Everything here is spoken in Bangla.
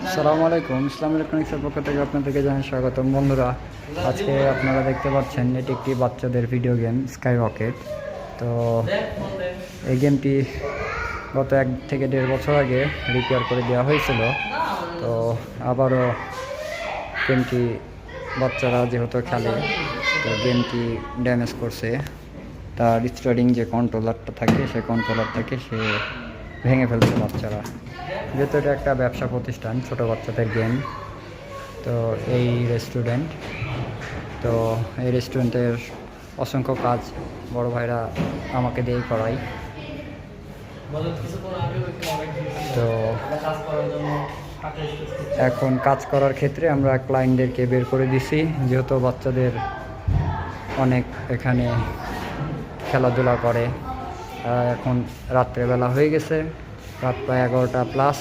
আসসালামু আলাইকুম, ইসলাম ইলেকট্রনিক্সের পক্ষ থেকে আপনাদেরকে জানাই স্বাগতম। বন্ধুরা, আজকে আপনারা দেখতে পাচ্ছেন এটি একটি বাচ্চাদের ভিডিও গেম স্কাই রকেট। তো এই গেমটি গত 1 থেকে 1.5 বছর আগে রিপেয়ার করে দেওয়া হয়েছিল। তো আবারও গেমটি বাচ্চারা যেহেতু খেলে, তো গেমটি ড্যামেজ করছে। তার স্টার্টিং যে কন্ট্রোলারটা থাকে, সেই কন্ট্রোলারটাকে সে ভেঙে ফেলছে বাচ্চারা। যেহেতু এটা একটা ব্যবসা প্রতিষ্ঠান, ছোটো বাচ্চাদের গেম, তো এই রেস্টুরেন্টের অসংখ্য কাজ বড় ভাইরা আমাকে দিয়েই করায়। তো এখন কাজ করার ক্ষেত্রে আমরা ক্লায়েন্টদেরকে বের করে দিছি, যেহেতু বাচ্চাদের অনেক এখানে খেলাধুলা করে। এখন রাত্রেবেলা হয়ে গেছে, রাত প্রায় 11টা প্লাস।